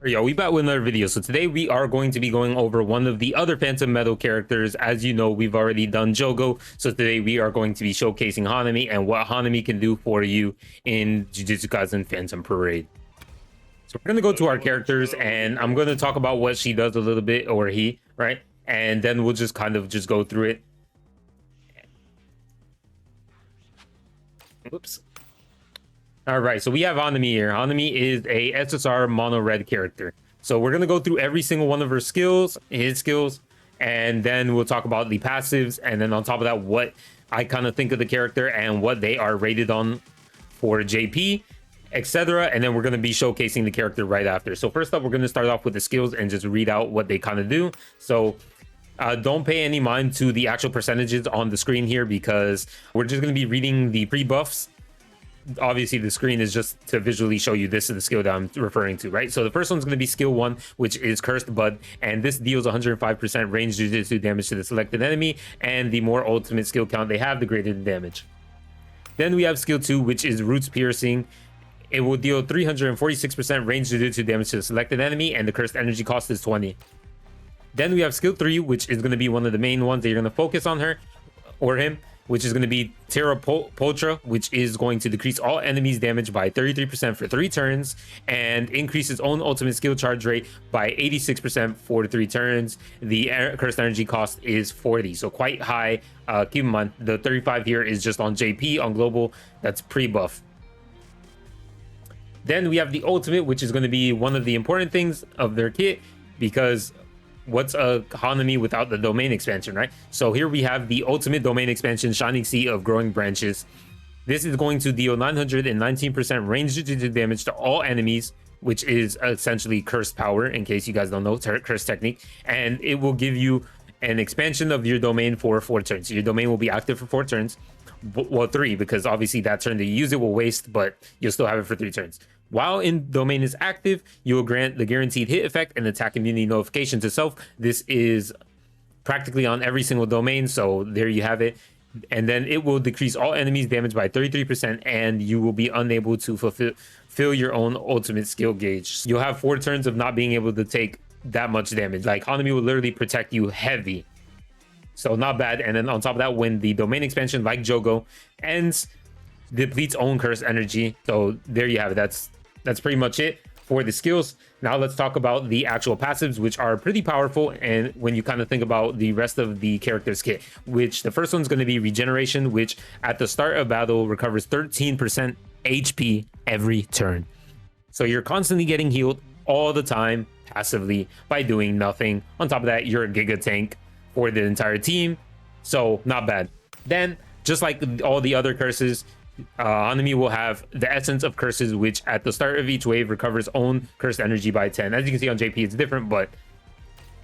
Yo, we back with another video. So today we are going to be going over one of the other Phantom Metal characters. As you know, we've already done Jogo. So today we are going to be showcasing Hanami and what Hanami can do for you in Jujutsu Kaisen Phantom Parade. So we're going to go to our characters and I'm going to talk about what she does a little bit, or he, right? And then we'll just kind of just go through it. Whoops. All right, so we have Hanami here. Hanami is a SSR mono red character. So we're gonna go through every single one of her skills, his skills, and then we'll talk about the passives. And then on top of that, what I kind of think of the character and what they are rated on for JP, etc. And then we're gonna be showcasing the character right after. So first up, we're gonna start off with the skills and just read out what they kind of do. So don't pay any mind to the actual percentages on the screen here because we're just gonna be reading the pre-buffs. Obviously the screen is just to visually show you this is the skill that I'm referring to, right? So the first one's going to be skill 1, which is Cursed Bud, and this deals 105% range Jujutsu damage to the selected enemy, and the more ultimate skill count they have, the greater the damage. Then we have skill 2, which is Roots Piercing. It will deal 346% range Jujutsu damage to the selected enemy, and the cursed energy cost is 20. Then we have skill 3, which is going to be one of the main ones that you're going to focus on her or him, which is going to be Terra Potra, which is going to decrease all enemies damage by 33% for 3 turns and increase its own ultimate skill charge rate by 86% for 3 turns. The cursed energy cost is 40, so quite high. Keep in mind, the 35 here is just on JP. On global, that's pre-buff. Then we have the ultimate, which is going to be one of the important things of their kit, because what's a Hanami without the domain expansion, right? So here we have the ultimate domain expansion, Shining Sea of Growing Branches. This is going to deal 919% range damage to all enemies, which is essentially cursed power, in case you guys don't know, cursed technique. And it will give you an expansion of your domain for 4 turns. Your domain will be active for 4 turns. Well, 3, because obviously that turn that you use it will waste, but you'll still have it for 3 turns. While in domain is active, you will grant the guaranteed hit effect and attack immunity notification to self. This is practically on every single domain, so there you have it. And then it will decrease all enemies damage by 33%, and you will be unable to fulfill your own ultimate skill gauge. You'll have 4 turns of not being able to take that much damage. Like, Hanami will literally protect you heavy. So not bad. And then on top of that, when the domain expansion, like Jogo, ends, depletes own curse energy. So there you have it. That's pretty much it for the skills. Now let's talk about the actual passives, which are pretty powerful. And when you kind of think about the rest of the character's kit, which the first one's going to be Regeneration, which at the start of battle recovers 13% HP every turn. So you're constantly getting healed all the time passively by doing nothing. On top of that, you're a Giga Tank for the entire team, so not bad. Then, just like all the other curses, Hanami will have the Essence of Curses, which at the start of each wave recovers own cursed energy by 10. As you can see on JP, it's different, but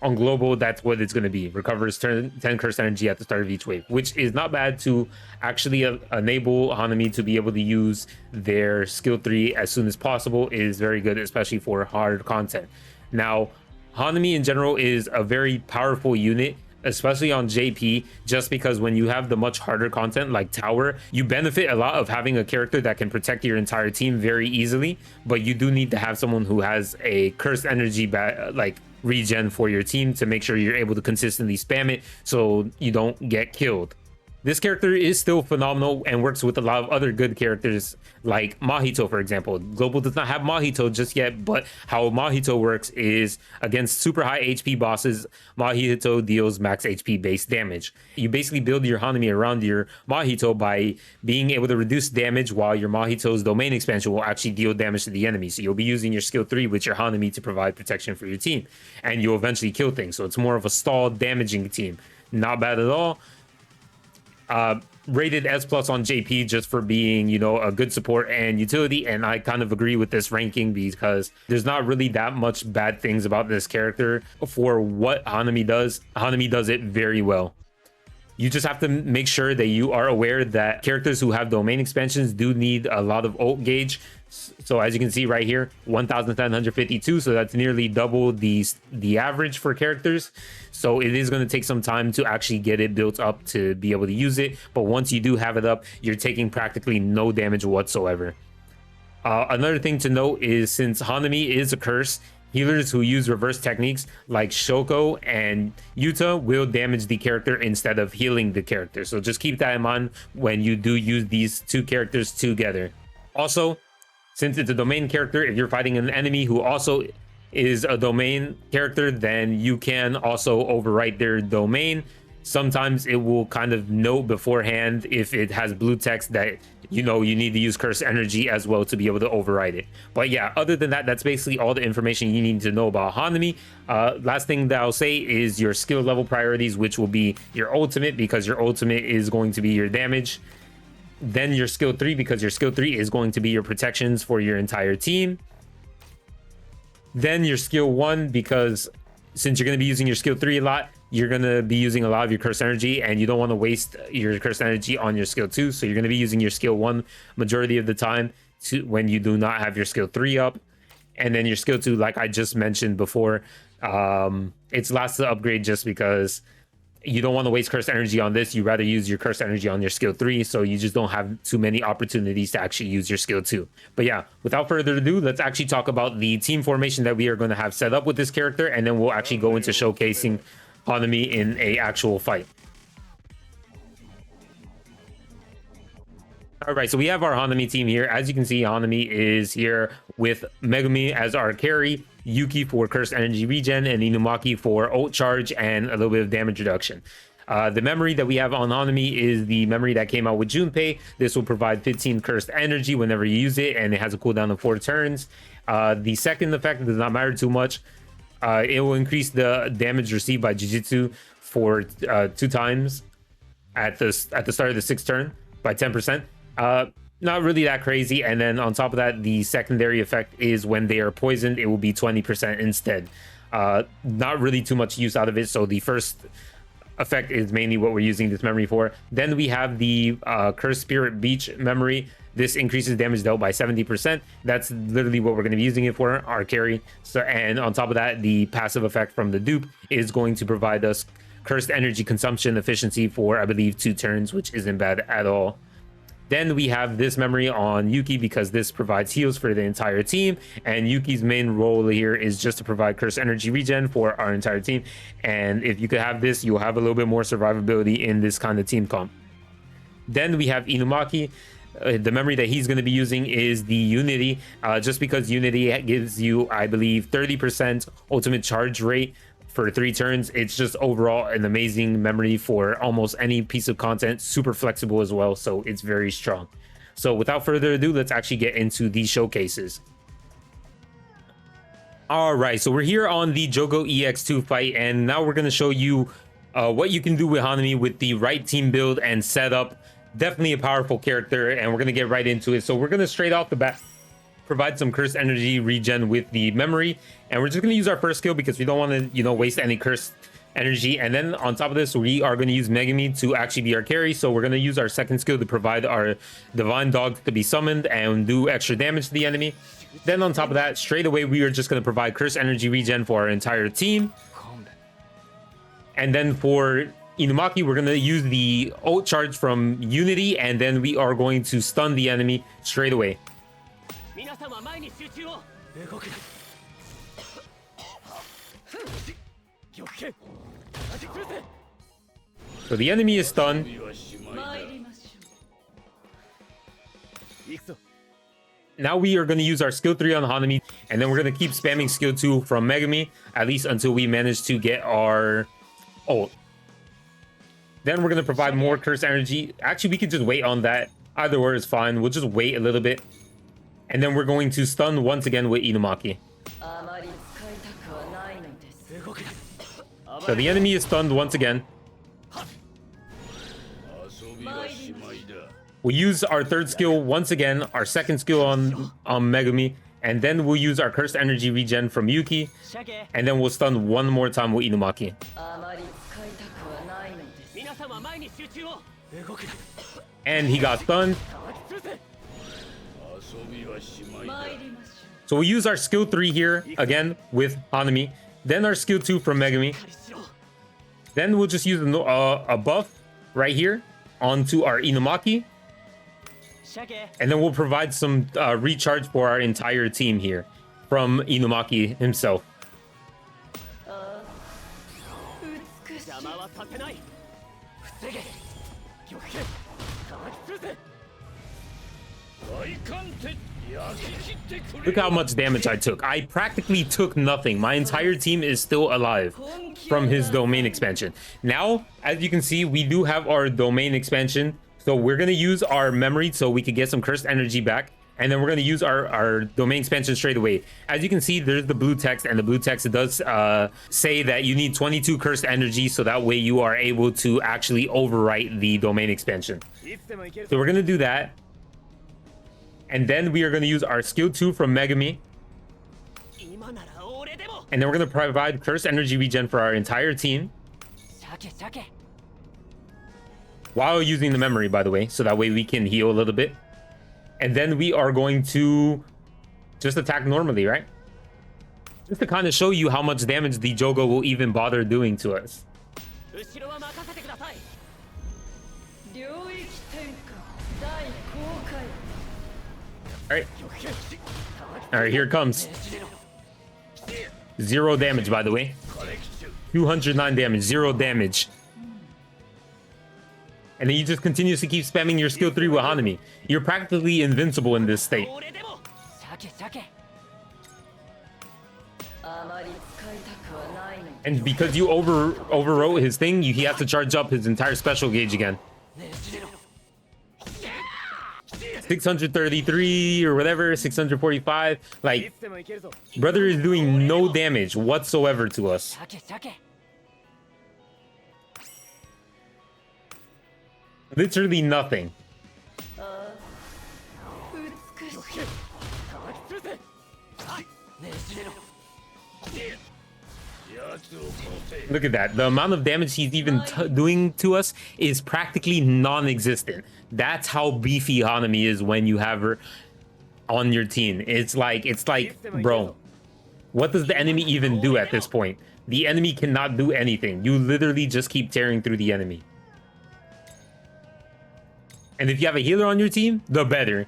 on global, that's what it's going to be. Recovers 10 cursed energy at the start of each wave, which is not bad to actually enable Hanami to be able to use their skill 3 as soon as possible. It is very good, especially for hard content. Now, Hanami in general is a very powerful unit, especially on JP, just because when you have the much harder content like Tower, you benefit a lot of having a character that can protect your entire team very easily, but you do need to have someone who has a cursed energy like regen for your team to make sure you're able to consistently spam it so you don't get killed. This character is still phenomenal and works with a lot of other good characters like Mahito, for example. Global does not have Mahito just yet, but how Mahito works is against super high HP bosses, Mahito deals max HP base damage. You basically build your Hanami around your Mahito by being able to reduce damage while your Mahito's domain expansion will actually deal damage to the enemy. So you'll be using your skill 3 with your Hanami to provide protection for your team, and you'll eventually kill things. So it's more of a stall damaging team. Not bad at all. Rated S+ on JP just for being, you know, a good support and utility, and I kind of agree with this ranking because there's not really that much bad things about this character. For what Hanami does it very well. You just have to make sure that you are aware that characters who have domain expansions do need a lot of ult gauge. So as you can see right here, 1,752, so that's nearly double the average for characters. So it is going to take some time to actually get it built up to be able to use it, but once you do have it up, you're taking practically no damage whatsoever. Another thing to note is, since Hanami is a curse, Healers who use reverse techniques like Shoko and Yuta will damage the character instead of healing the character. So just keep that in mind when you do use these two characters together. Also, since it's a domain character, if you're fighting an enemy who also is a domain character, then you can also overwrite their domain. Sometimes it will kind of note beforehand if it has blue text that you need to use curse energy as well to be able to override it. But yeah, other than that, that's basically all the information you need to know about Hanami. Last thing that I'll say is your skill level priorities, which will be your ultimate, because your ultimate is going to be your damage. Then your skill 3, because your skill 3 is going to be your protections for your entire team. Then your skill 1, because since you're going to be using your skill 3 a lot, you're going to be using a lot of your curse energy, and you don't want to waste your curse energy on your skill 2. So you're going to be using your skill 1 majority of the time when you do not have your skill 3 up. And then your skill 2, like I just mentioned before, it's last to upgrade just because you don't want to waste curse energy on this. You rather use your curse energy on your skill 3, so you just don't have too many opportunities to actually use your skill 2. But yeah, without further ado, let's actually talk about the team formation that we are going to have set up with this character, and then we'll actually go into showcasing Hanami in a actual fight. All right, so we have our Hanami team here. As you can see, Hanami is here with Megumi as our carry, Yuki for curse energy regen, and Inumaki for ult charge and a little bit of damage reduction. The memory that we have on Hanami is the memory that came out with Junpei. This will provide 15 cursed energy whenever you use it, and it has a cooldown of 4 turns. The second effect does not matter too much. It will increase the damage received by Jujutsu for 2 times at the start of the 6th turn by 10%. Not really that crazy. And then on top of that, the secondary effect is when they are poisoned, it will be 20% instead. Not really too much use out of it. So the first effect is mainly what we're using this memory for. Then we have the Cursed Spirit Beach memory. This increases damage dealt by 70%. That's literally what we're going to be using it for, our carry. So, and on top of that, the passive effect from the dupe is going to provide us cursed energy consumption efficiency for, I believe, 2 turns, which isn't bad at all. Then we have this memory on Yuki because this provides heals for the entire team, and Yuki's main role here is just to provide curse energy regen for our entire team. And if you could have this, you'll have a little bit more survivability in this kind of team comp. Then we have Inumaki. The memory that he's going to be using is the Unity, just because Unity gives you, I believe, 30% ultimate charge rate for 3 turns. It's just overall an amazing memory for almost any piece of content, super flexible as well, so it's very strong. So without further ado, let's actually get into these showcases. All right, so we're here on the Jogo EX2 fight, and now we're going to show you what you can do with Hanami with the right team build and setup. Definitely a powerful character, and we're going to get right into it. So we're going to straight off the bat provide some cursed energy regen with the memory, and we're just going to use our first skill because we don't want to waste any cursed energy. And then on top of this, we are going to use Megumi to actually be our carry. So we're going to use our second skill to provide our divine dog to be summoned and do extra damage to the enemy. Then on top of that, straight away we are just going to provide cursed energy regen for our entire team. And then for Inumaki, we're going to use the ult charge from Unity, and then we are going to stun the enemy straight away. So the enemy is stunned. Now we are going to use our skill 3 on Hanami, and then we're going to keep spamming skill 2 from Megumi, at least until we manage to get our ult. Then we're going to provide more curse energy. Actually, we can just wait on that. Either or is fine. We'll just wait a little bit. And then we're going to stun once again with Inumaki. So the enemy is stunned once again. We'll use our third skill once again, our second skill on Megumi, and then we'll use our cursed energy regen from Yuki, and then we'll stun one more time with Inumaki. And he got stunned. So we'll use our skill 3 here again with Hanami, then our skill 2 from Megumi. Then we'll just use a buff right here onto our Inumaki. And then we'll provide some recharge for our entire team here. from Inumaki himself. Look how much damage I took. I practically took nothing. My entire team is still alive from his domain expansion. Now, as you can see, we do have our domain expansion. So we're going to use our memory so we could get some cursed energy back. And then we're going to use our domain expansion straight away. As you can see, there's the blue text, and the blue text does say that you need 22 cursed energy, so that way you are able to actually overwrite the domain expansion. So we're going to do that. And then we are going to use our skill 2 from Megami. And then we're going to provide cursed energy regen for our entire team. While using the memory, by the way, so that way we can heal a little bit. And then we are going to just attack normally, right? Just to kind of show you how much damage the Jogo will even bother doing to us. Alright. Alright, here it comes. 0 damage, by the way. 209 damage, 0 damage. And then you just continuously keep spamming your skill 3 with Hanami. You're practically invincible in this state. And because you overwrote his thing, he has to charge up his entire special gauge again. 633 or whatever, 645. Like, brother is doing no damage whatsoever to us. Literally nothing. Look at that. The amount of damage he's even doing to us is practically non-existent. That's how beefy Hanami is when you have her on your team. It's like, bro, what does the enemy even do at this point? The enemy cannot do anything. You literally just keep tearing through the enemy. And if you have a healer on your team, the better.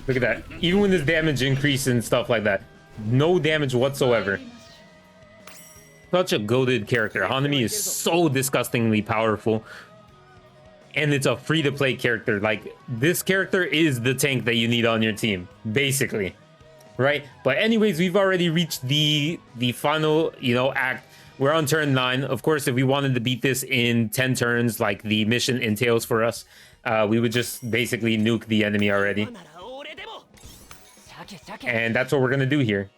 Look at that. Even when this damage increase and stuff like that, no damage whatsoever. Such a goated character. Hanami is so disgustingly powerful. And it's a free-to-play character. Like, this character is the tank that you need on your team, basically. Right? But anyways, we've already reached the final, act. We're on turn 9. Of course, if we wanted to beat this in 10 turns, like the mission entails for us, we would just basically nuke the enemy already. And that's what we're going to do here.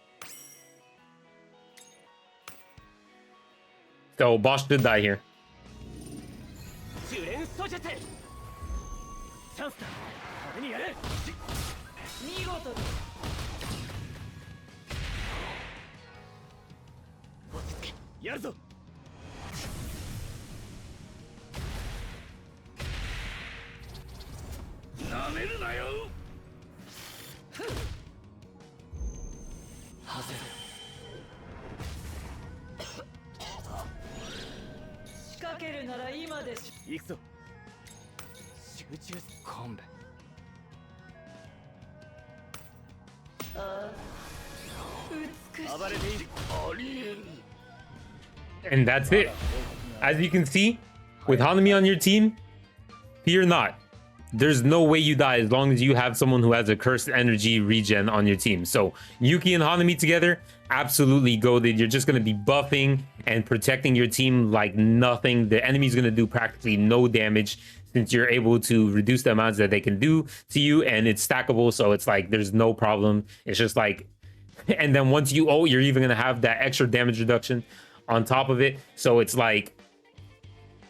So, Bosch did die here. And that's it. As you can see, with Hanami on your team, fear not. There's no way you die as long as you have someone who has a cursed energy regen on your team. So Yuki and Hanami together, absolutely goated. You're just going to be buffing and protecting your team like nothing. The enemy's going to do practically no damage since you're able to reduce the amounts that they can do to you, and it's stackable. So it's like there's no problem. It's just like, and then once you you're even going to have that extra damage reduction on top of it. So it's like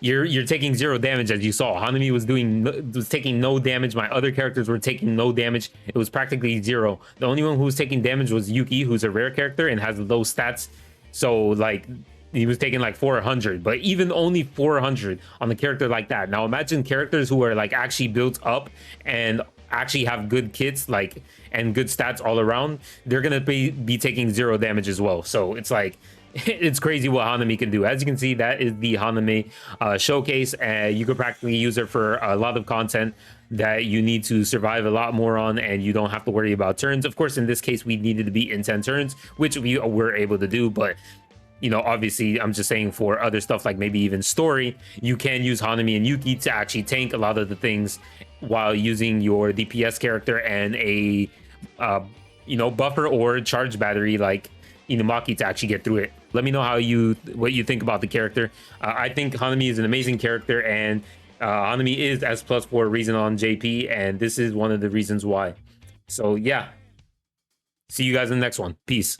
you're taking 0 damage, as you saw. Hanami was taking no damage. My other characters were taking no damage. It was practically 0. The only one who was taking damage was Yuki, who's a rare character and has low stats. So like he was taking like 400, but even only 400 on a character like that. Now imagine characters who are like actually built up and actually have good kits like and good stats all around, they're gonna be taking 0 damage as well. So it's like it's crazy what Hanami can do. As you can see, that is the Hanami showcase, and you could practically use it for a lot of content that you need to survive a lot more on, and you don't have to worry about turns. Of course, in this case, we needed to be in 10 turns, which we were able to do, but you know, obviously, I'm just saying for other stuff like maybe even story, you can use Hanami and Yuki to actually tank a lot of the things while using your DPS character and a, you know, buffer or charge battery like Inumaki to actually get through it. Let me know what you think about the character. I think Hanami is an amazing character, and Hanami is S+ for a reason on JP, and this is one of the reasons why. So yeah, see you guys in the next one. Peace.